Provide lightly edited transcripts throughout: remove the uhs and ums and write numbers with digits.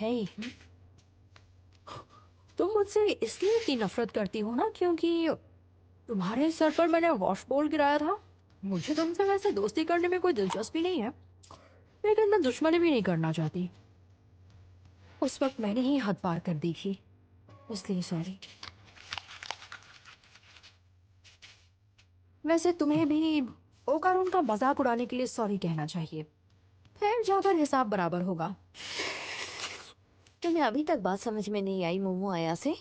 है। तुम मुझसे इसलिए इतनी नफरत करती हो ना क्योंकि तुम्हारे सर पर मैंने वॉश बोल गिराया था। मुझे तुमसे वैसे दोस्ती करने में कोई दिलचस्पी नहीं है, लेकिन मैं दुश्मनी भी नहीं करना चाहती। उस वक्त मैंने ही हद पार कर दी थी, इसलिए सॉरी। वैसे तुम्हें भी ओकारोन का मजाक उड़ाने के लिए सॉरी कहना चाहिए, फिर जाकर हिसाब बराबर होगा। तुम्हें अभी तक बात समझ में नहीं आई मोमो आया से?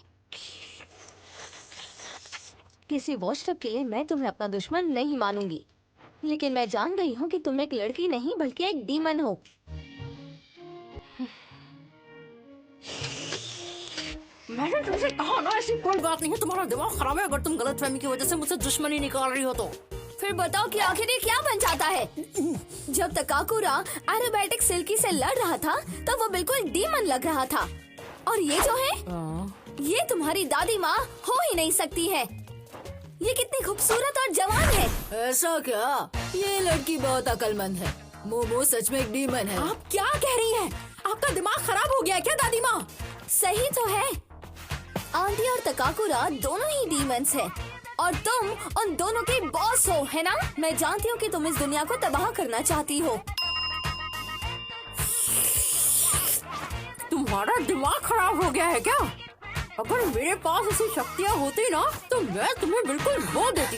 किसी वॉचडॉग के लिए मैं तुम्हें अपना दुश्मन नहीं मानूंगी, लेकिन मैं जान गई हूँ कि तुम एक लड़की नहीं बल्कि एक डीमन हो। मैंने तुमसे कहा ना ऐसी कोई बात नहीं है। तुम्हारा दिमाग खराब है अगर तुम गलतफहमी की वजह से मुझसे दुश्मनी निकाल रही हो तो। फिर बताओ कि आखिर ये क्या बन जाता है? जब तक काकुरा एरोबैटिक सिल्की से लड़ रहा था तो वो बिल्कुल डीमन लग रहा था, और ये जो है ये तुम्हारी दादी माँ हो ही नहीं सकती है। ये कितनी खूबसूरत और जवान है। ऐसा क्या? ये लड़की बहुत अक्लमंद है। मोमो सच में एक डीमन है। आप क्या कह रही हैं? आपका दिमाग खराब हो गया क्या दादी माँ? सही तो है, आंटी और तकाकुरा दोनों ही डीमंस हैं और तुम उन दोनों के बॉस हो, है ना? मैं जानती हूँ कि तुम इस दुनिया को तबाह करना चाहती हो। तुम्हारा दिमाग खराब हो गया है क्या? अगर मेरे पास ऐसी शक्तियाँ होती ना तो मैं तुम्हें बिल्कुल वो देती।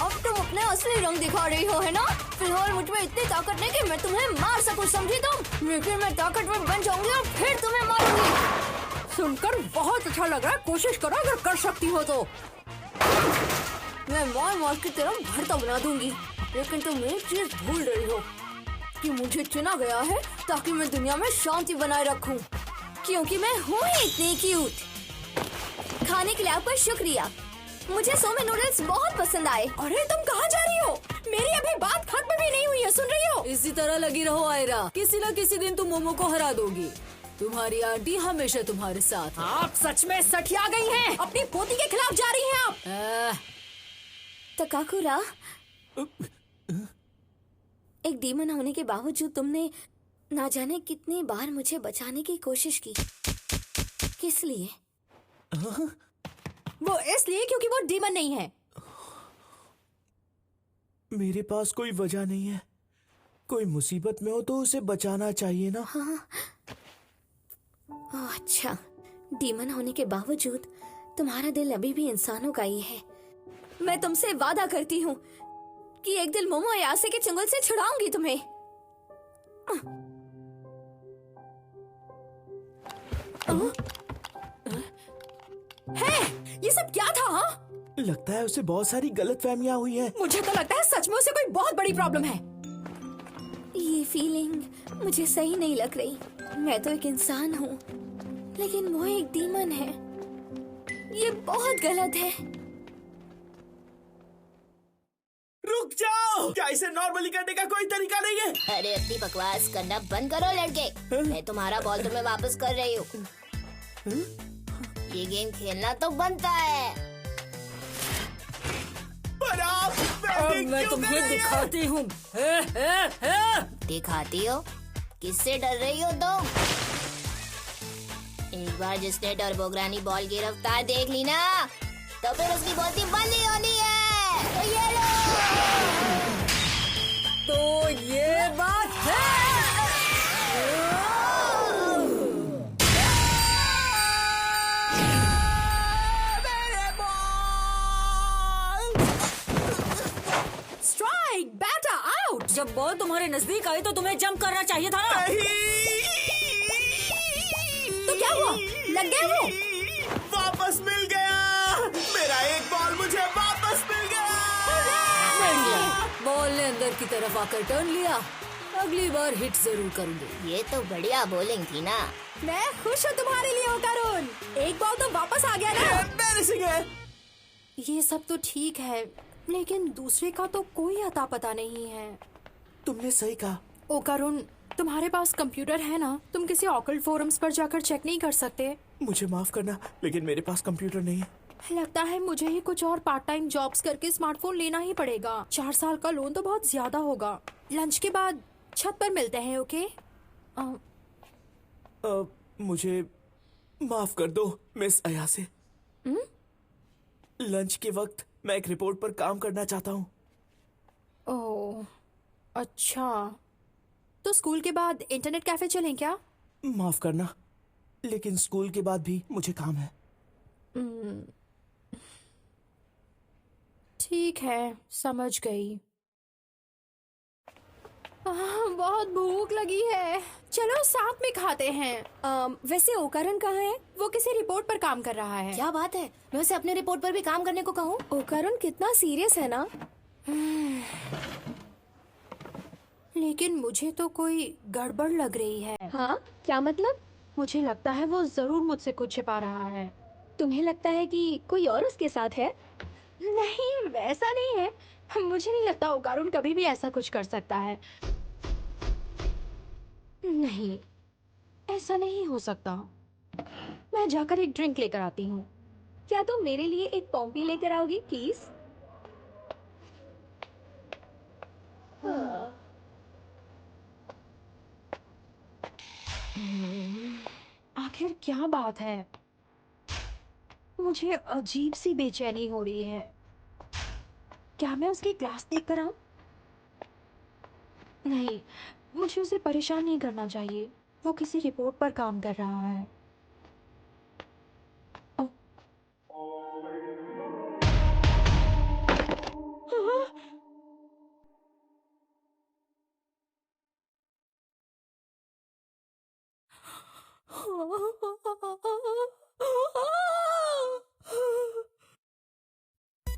अब तुम अपने असली रंग दिखा रही हो, है ना? फिलहाल मुझ में इतनी ताकत नहीं कि मैं तुम्हें मार सकूं, समझी तुम? लेकिन मैं ताकतवर बन जाऊंगी और फिर तुम्हें मारूंगी। सुनकर बहुत अच्छा लग रहा है। कोशिश करो अगर कर सकती हो तो। मैं मॉस की तरह भरता बना दूंगी, लेकिन तुम एक चीज भूल रही हो कि मुझे चुना गया है ताकि मैं दुनिया में शांति बनाए रखूं, क्योंकि मैं हूँ ही इतनी क्यूट। खाने के लिए आपका शुक्रिया। मुझे सोमे नूडल्स बहुत पसंद आए। अरे तुम कहाँ जा रही हो? मेरी अभी बात खत्म भी नहीं हुई है, सुन रही हो? इसी तरह लगी रहो आयरा, किसी न किसी दिन तुम मोमो को हरा दोगी। तुम्हारी आंटी हमेशा तुम्हारे साथ है। आप सच में सठिया गई हैं। अपनी पोती के खिलाफ जा रही हैं आप। तकाकुरा, एक डीमन होने के बावजूद तुमने ना जाने कितनी बार मुझे बचाने की कोशिश की। किस लिए? वो इसलिए क्योंकि वो डीमन नहीं है। मेरे पास कोई वजह नहीं है। कोई मुसीबत में हो तो उसे बचाना चाहिए ना। हाँ। अच्छा, डीमन होने के बावजूद तुम्हारा दिल अभी भी इंसानों का ही है। मैं तुमसे वादा करती हूँ कि एक दिन मोमो यासे के चंगुल से छुड़ाऊंगी तुम्हें। है, ये सब क्या था? हाँ? लगता है उसे बहुत सारी गलतफहमियां हुई हैं। मुझे तो लगता है सच में उसे कोई बहुत बड़ी प्रॉब्लम है। ये फीलिंग मुझे सही नहीं लग रही। मैं तो एक इंसान हूँ, लेकिन वो एक डीमन है। ये बहुत गलत है। रुक जाओ! क्या इसे नॉर्मली करने का कोई तरीका नहीं है? अरे अपनी बकवास करना बंद करो लड़के। मैं तुम्हारा बॉल तुम्हें वापस कर रही हूँ। ये गेम खेलना तो बनता है। पर आप अब मैं तुम्हें दिखाती हूँ। दिखाती हो? किससे डर रही हो तुम? एक बार जिसने टर्बोग्रानी बॉल की रफ्तार देख ली ना, तो फिर उसकी बोलती बंद ही होनी है। तो ये लो। तो ये बात है। Strike, batter out. जब बॉल तुम्हारे नजदीक आई तो तुम्हें जंप करना चाहिए था ना। तो क्या हुआ? लग गया वो? वापस मिल गया। मेरा एक बॉल मुझे वापस मिल गया। बॉल ने अंदर की तरफ आकर टर्न लिया। अगली बार हिट जरूर करूंगी। ये तो बढ़िया बॉलिंग थी ना। मैं खुश हूँ तुम्हारे लिए ओकारोन। एक बॉल तो वापस आ गया ना। एम्बैरेसिंग है। ये सब तो ठीक है, लेकिन दूसरे का तो कोई अता पता नहीं है। तुमने सही कहा। ओकारोन, तुम्हारे पास कंप्यूटर है ना? तुम किसी ऑकल्ट फोरम्स पर जाकर चेक नहीं कर सकते? मुझे माफ करना, लेकिन मेरे पास कंप्यूटर नहीं है। लगता है मुझे ही कुछ और पार्ट टाइम जॉब्स करके स्मार्टफोन लेना ही पड़ेगा। 4 साल का लोन तो बहुत ज्यादा होगा। लंच के बाद छत पर मिलते हैं, ओके? मुझे माफ कर दो मिस अयासे। लंच के वक्त मैं एक रिपोर्ट पर काम करना चाहता हूँ। ओह, अच्छा। तो स्कूल के बाद इंटरनेट कैफे चलें क्या? माफ करना, लेकिन स्कूल के बाद भी मुझे काम है। ठीक है, समझ गई। बहुत भूख लगी है। चलो साथ में खाते हैं। वैसे ओकारण कहाँ है? वो किसी रिपोर्ट पर काम कर रहा है। क्या बात है, मैं उसे अपने रिपोर्ट पर भी काम करने को कहूँ? ओकारण कितना सीरियस है ना। लेकिन मुझे तो कोई गड़बड़ लग रही है। हाँ, क्या मतलब? मुझे लगता है वो जरूर मुझसे कुछ छिपा रहा है। तुम्हें लगता है कि कोई और उसके साथ है? नहीं, वैसा नहीं है। मुझे नहीं लगता ओकारुन कभी भी ऐसा कुछ कर सकता है। नहीं, ऐसा नहीं हो सकता। मैं जाकर एक ड्रिंक लेकर आती हूँ। क्या तुम मेरे लिए एक पॉम्पी लेकर आओगी प्लीज? आखिर क्या बात है? मुझे अजीब सी बेचैनी हो रही है। क्या मैं उसकी क्लास देख कर आऊं? नहीं, मुझे उसे परेशान नहीं करना चाहिए। वो किसी रिपोर्ट पर काम कर रहा है। ओ, हाँ,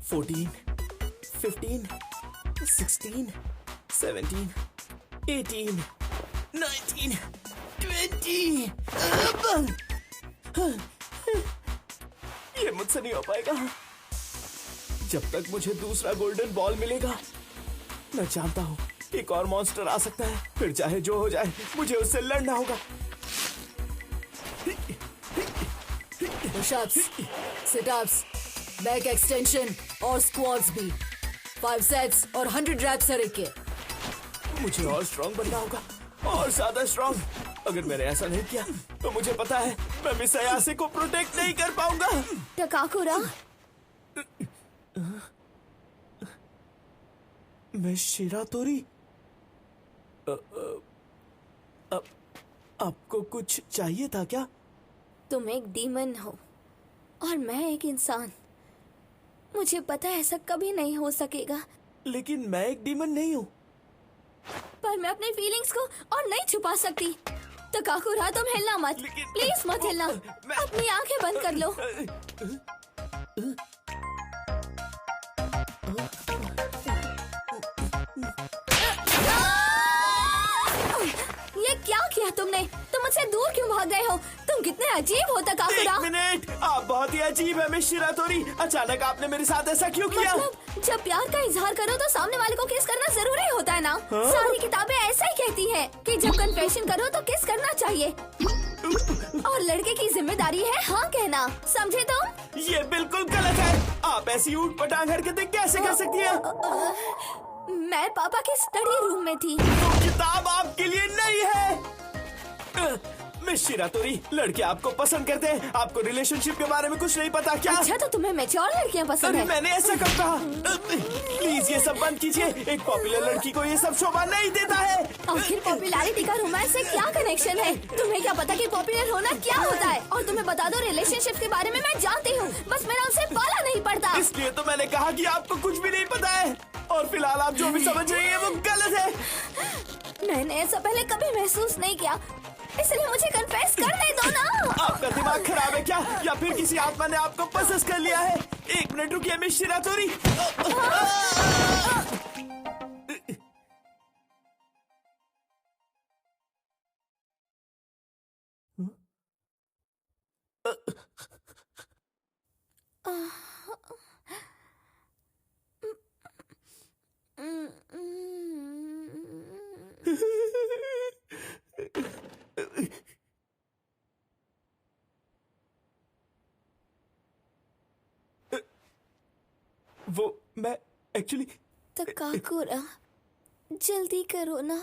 फोर्टीन, 15, 16, 17, 18, 19, 20। ये मुझसे नहीं हो पाएगा। जब तक मुझे दूसरा गोल्डन बॉल मिलेगा, मैं जानता हूँ एक और मॉन्स्टर आ सकता है। फिर चाहे जो हो जाए, मुझे उससे लड़ना होगा। पुशअप्स, सिटअप्स, बैक एक्सटेंशन और स्क्वाट्स भी। 5 सेट्स और 100 रैप्स हर एक के। मुझे और स्ट्रांग बनना होगा, और ज्यादा स्ट्रांग। अगर मैंने ऐसा नहीं किया तो मुझे पता है मैं मिस अयासे को प्रोटेक्ट नहीं कर पाऊंगा। टकाकुरा, मिस शिरातोरी, आपको कुछ चाहिए था क्या? तुम एक डीमन हो और मैं एक इंसान। मुझे पता है ऐसा कभी नहीं हो सकेगा, लेकिन मैं एक डीमन नहीं हूँ। पर मैं अपनी फीलिंग्स को और नहीं छुपा सकती। टकाकुरा, तुम हिलना मत, लेकिन- प्लीज मत हिलना। अपनी आंखें बंद कर लो। ये क्या किया तुमने? तुम मुझसे दूर क्यों भाग गए हो? तुम कितने अजीब हो टकाकुरा। 1 मिनट, आप बहुत ही अजीब है मिस शिरातोरी। अचानक आपने मेरे साथ ऐसा क्यों किया? मतलब जब प्यार का इजहार करो तो सामने वाले को किस करना जरूरी होता है ना? सारी किताबें ऐसा ही कहती है कि जब कन्फेशन करो तो किस करना चाहिए। और लड़के की जिम्मेदारी है हाँ कहना, समझे तुम? ये बिल्कुल गलत है। आप ऐसी ऊट पटांग हरकतें कैसे कर सकती हैं? मैं पापा के स्टडी रूम में थी। तो किताब आपके लिए नहीं है। मिस शिरातोरी, लड़के आपको पसंद करते हैं। आपको रिलेशनशिप के बारे में कुछ नहीं पता क्या? अच्छा, तो तुम्हें मैच्योर लड़कियां पसंद अरे है? मैंने ऐसा कब कहा? प्लीज ये सब बंद कीजिए। एक पॉपुलर लड़की को ये सब शोभा नहीं देता है। आखिर पॉपुलैरिटी का रोमांस से क्या कनेक्शन है? तुम्हें क्या पता कि पॉपुलर होना क्या होता है? और तुम्हें बता दो, रिलेशनशिप के बारे में मैं जानती हूँ, बस मेरा उनसे पाला नहीं पड़ता। इसलिए तो मैंने कहा कि आपको कुछ भी नहीं पता है, और फिलहाल आप जो भी समझ रही हैं वो गलत है। मैंने ऐसा पहले कभी महसूस नहीं किया, इसलिए मुझे कन्फेस करने दो ना। आपका दिमाग खराब है क्या, या फिर किसी आत्मा ने आपको पसस कर लिया है? 1 मिनट रुकिए मिस शिरातोरी। वो मैं एक्चुअली टकाकुरा, जल्दी करो ना।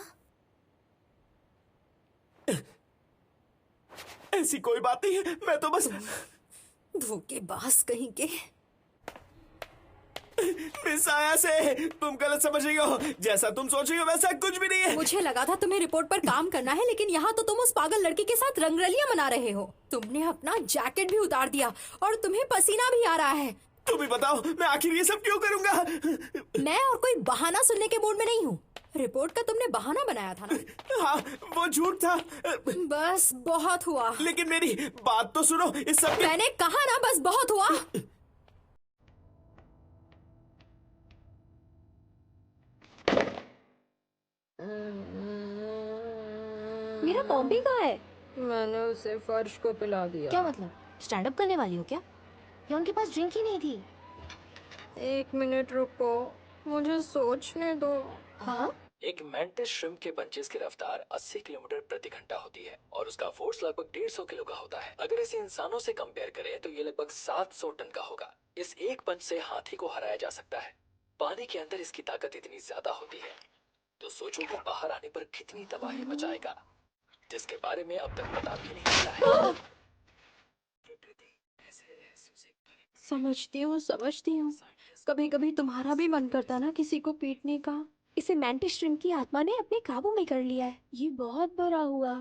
ऐसी कोई बात नहीं है, मैं तो बस धोखेबाज कहीं के। मिस आया से तुम गलत समझ रही हो। जैसा तुम सोच रही हो वैसा कुछ भी नहीं है। मुझे लगा था तुम्हें रिपोर्ट पर काम करना है, लेकिन यहाँ तो तुम उस पागल लड़की के साथ रंगरलियां मना रहे हो। तुमने अपना जैकेट भी उतार दिया और तुम्हें पसीना भी आ रहा है। तुम ही बताओ मैं आखिर ये सब क्यों करूंगा। मैं और कोई बहाना सुनने के मूड में नहीं हूँ। रिपोर्ट का तुमने बहाना बनाया था ना। हाँ वो झूठ था, बस बहुत हुआ। लेकिन मेरी बात तो सुनो। इस सब के... मैंने कहा ना बस बहुत हुआ। मेरा पॉम्पी कहाँ है? मैंने उसे फर्श को पिला दिया। क्या मतलब, स्टैंड अप करने वाली हो क्या? या उनके पास ड्रिंक ही नहीं थी? 1 मिनट रुको, मुझे सोचने दो। हाँ, एक मैंटिस श्रिम्प के पंचेस की रफ्तार 80 किलोमीटर प्रति घंटा होती है और उसका फोर्स लगभग 150 किलो का होता है। अगर इसे इंसानों से कंपेयर करें तो ये लगभग 700 टन का होगा। इस एक पंच से हाथी को हराया जा सकता है। पानी के अंदर इसकी ताकत इतनी ज्यादा होती है तो सोचो कि बाहर आने पर कितनी तबाही मचाएगा, जिसके बारे में अब तक पता भी नहीं चला है। समझती हूँ। कभी कभी तुम्हारा भी मन करता ना किसी को पीटने का। इसे मैंटिस श्रिम्प की आत्मा ने अपने काबू में कर लिया है। ये बहुत बुरा हुआ।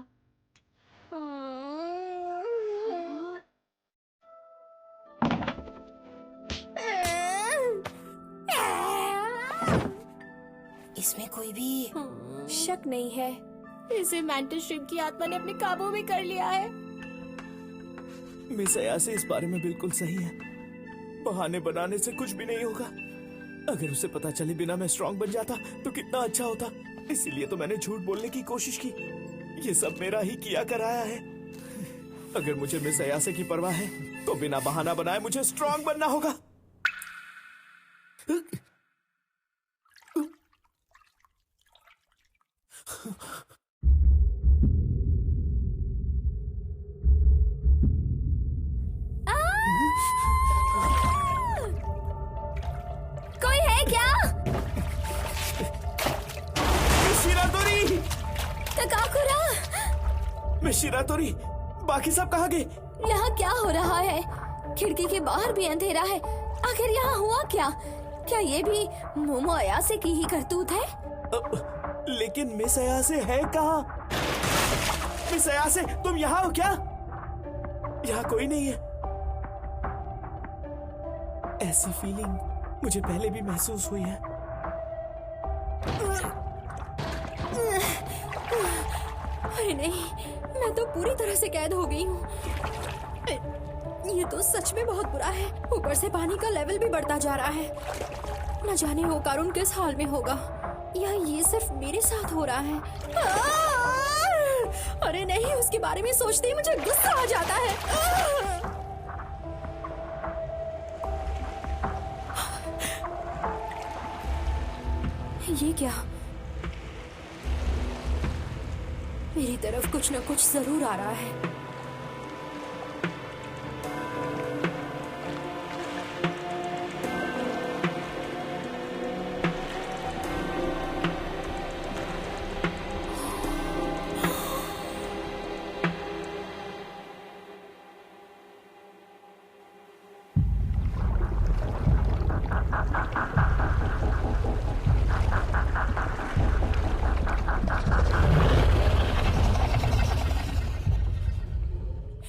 इसमें कोई भी शक नहीं है, इसे मैंटिस श्रिम्प की आत्मा ने अपने काबू में कर लिया है। मिस अयासे इस बारे में बिल्कुल सही है। बहाने बनाने से कुछ भी नहीं होगा। अगर उसे पता चले बिना मैं स्ट्रांग बन जाता तो कितना अच्छा होता। इसीलिए तो मैंने झूठ बोलने की कोशिश की। ये सब मेरा ही किया कराया है। अगर मुझे मिस अयासे की परवाह है तो बिना बहाना बनाए मुझे स्ट्रांग बनना होगा। कोई है क्या? शिरातोरी, तकाकुरा, मिस शिरातोरी, बाकी सब कहाँ गए? यहाँ क्या हो रहा है? खिड़की के बाहर भी अंधेरा है। आखिर यहाँ हुआ क्या? क्या ये भी मोमो अयासे की ही करतूत है? लेकिन मिस अयासे है कहाँ? मिस अयासे तुम यहाँ हो क्या? यहाँ कोई नहीं है। ऐसी फीलिंग मुझे पहले भी महसूस हुई है। अरे नहीं, मैं तो पूरी तरह से कैद हो गई हूँ। ये तो सच में बहुत बुरा है। ऊपर से पानी का लेवल भी बढ़ता जा रहा है। न जाने वो कारुन किस हाल में होगा, या ये सिर्फ मेरे साथ हो रहा है। अरे नहीं, उसके बारे में सोचते ही मुझे गुस्सा आ जाता है। ये क्या? मेरी तरफ कुछ न कुछ जरूर आ रहा है।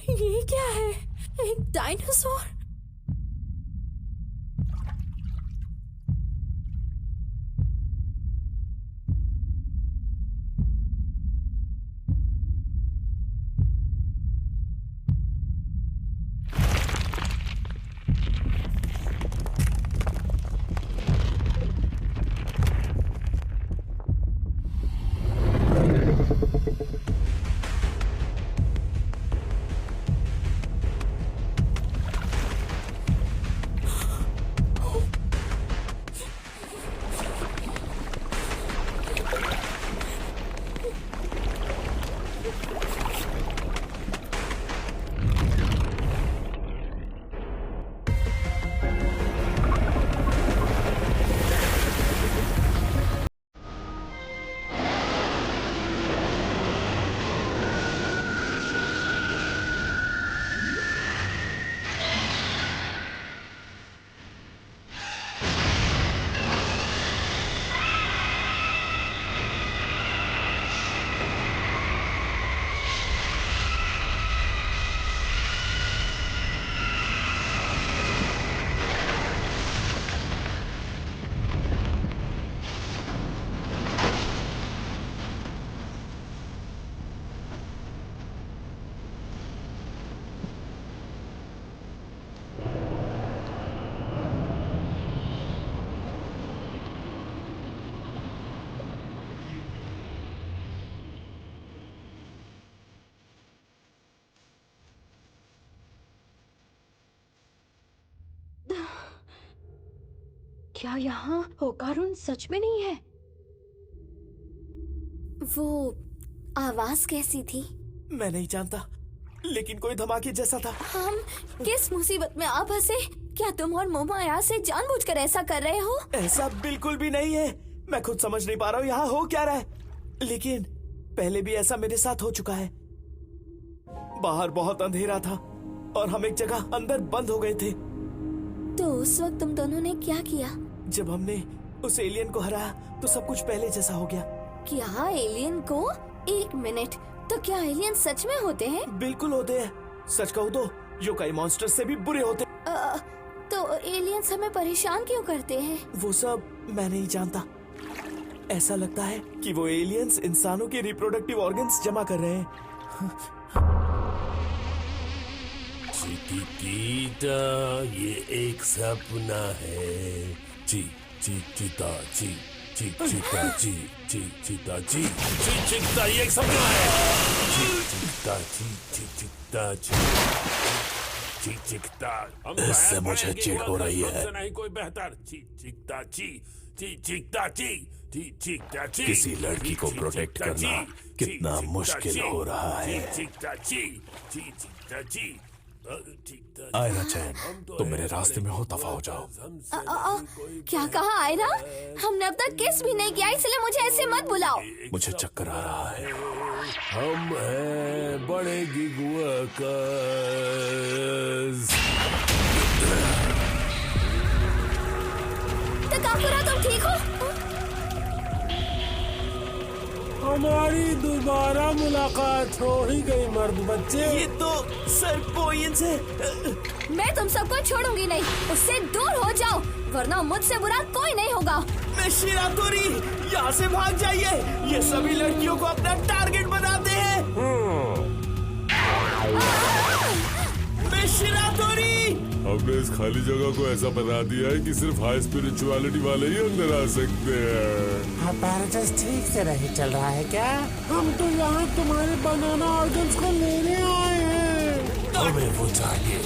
ये क्या है? एक डायनासोर? क्या यहाँ होकारुन सच में नहीं है? वो आवाज कैसी थी? मैं नहीं जानता, लेकिन कोई धमाके जैसा था। हम किस मुसीबत में आ फंसे? क्या तुम और मोमो अयासे जानबूझकर ऐसा कर रहे हो? ऐसा बिल्कुल भी नहीं है। मैं खुद समझ नहीं पा रहा हूँ यहाँ हो क्या रहा है। लेकिन पहले भी ऐसा मेरे साथ हो चुका है। बाहर बहुत अंधेरा था और हम एक जगह अंदर बंद हो गए थे। तो उस वक्त तुम दोनों ने क्या किया? जब हमने उस एलियन को हराया तो सब कुछ पहले जैसा हो गया। क्या एलियन को? एक मिनट, तो क्या एलियन सच में होते हैं? बिल्कुल होते हैं। सच कहूँ तो योकाई मॉन्स्टर से भी बुरे होते। तो एलियंस हमें परेशान क्यों करते हैं? वो सब मैं नहीं जानता। ऐसा लगता है कि वो एलियंस इंसानों के रिप्रोडक्टिव ऑर्गन्स जमा कर रहे हैं। चिकिता, ये एक सपना है। ची ची चिता ची ची चिता ची ची चिता ची ची चिता, ये एक सपना है। ची चिता ची ची चिता ची ची चिता। इससे मुझे चिढ़ हो रही है। नहीं कोई बेहतर। ची चिता ची ची चिता ची ची चिता ची। किसी लड़की को प्रोटेक्ट करना कितना मुश्किल हो रहा है। चिता ची ची चिता ची। आयरा चैन, तुम मेरे रास्ते में हो, दफा हो जाओ। क्या कहा आयरा? हमने अब तक किस भी नहीं किया, इसलिए मुझे ऐसे मत बुलाओ। मुझे चक्कर आ रहा है। हम हैं बड़े गिगुआकास। तकाकुरा, तुम ठीक हो? हमारी दोबारा मुलाकात हो ही गई मर्द बच्चे। ये तो सर पोइंस है। मैं तुम सबको छोड़ूंगी नहीं, उससे दूर हो जाओ, वरना मुझसे बुरा कोई नहीं होगा। मैं शिरातोरी, यहाँ से भाग जाइए। ये सभी लड़कियों को अपना टारगेट बनाते हैं। मैं शिरातोरी। हमने इस खाली जगह को ऐसा बना दिया है कि सिर्फ हाई स्पिरिचुअलिटी वाले ही अंदर आ सकते हैं। apparatus ठीक से नहीं चल रहा है क्या? हम तो यहाँ तुम्हारे बनाना ऑर्गन्स को लेने आए हैं। हमें वो चाहिए,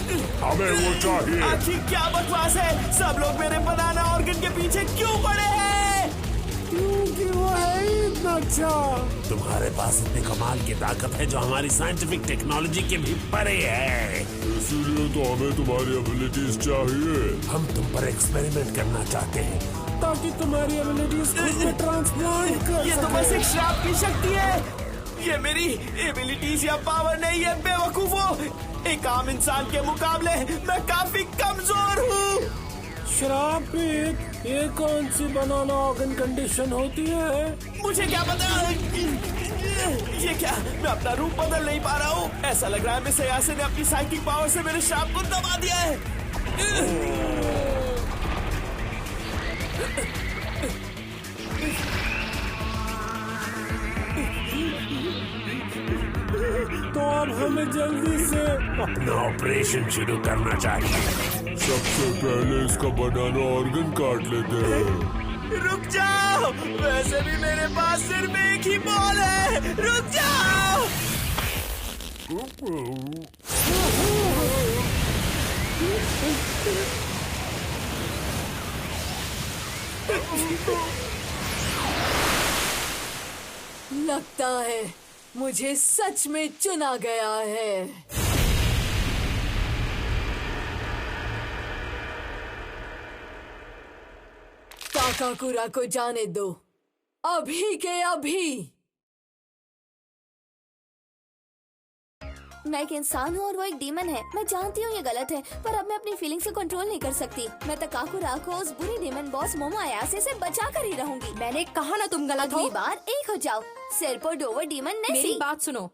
हमें वो चाहिए। आखिर क्या बकवास है? सब लोग मेरे बनाना ऑर्गन के पीछे क्यों पड़े हैं? क्योंकि वो है ही इतना अच्छा। तुम्हारे पास इतनी कमाल की ताकत है जो हमारी साइंटिफिक टेक्नोलॉजी के भी परे है। इसीलिए तो हमें तुम्हारी एबिलिटीज चाहिए। हम तुम पर एक्सपेरिमेंट करना चाहते हैं ताकि तुम्हारी एबिलिटीज खुद में ट्रांसप्लांट कर ये तो बस एक श्राप की शक्ति है। ये मेरी एबिलिटीज या पावर नहीं है बेवकूफो। एक आम इंसान के मुकाबले मैं काफी कमजोर हूँ। शराब ये कौन सी बनाना ऑर्गन कंडीशन होती है? मुझे क्या पता। ये क्या, मैं अपना रूप बदल नहीं पा रहा हूँ। ऐसा लग रहा है मैं सयासे ने अपनी साइकिक पावर से मेरे श्राप को दबा दिया है। तो अब हमें जल्दी से अपना ऑपरेशन शुरू करना चाहिए। सबसे पहले इसका बनाना ऑर्गन काट लेते हैं। रुक जाओ, वैसे भी मेरे पास सिर्फ एक ही बॉल है। रुक जाओ। लगता है मुझे सच में चुना गया है। काकाकुरा को जाने दो, अभी के अभी। मैं एक इंसान हूँ और वो एक डीमन है। मैं जानती हूँ ये गलत है, पर अब मैं अपनी फीलिंग्स को कंट्रोल नहीं कर सकती। मैं तकाकुरा को उस बुरी डीमन बॉस मोमो अयासे से बचा कर ही रहूंगी। मैंने कहा ना तुम गलत हो। अगली बार एक हो जाओ, सेल्पो डोवर डीमन मेरी नेसी। बात सुनो,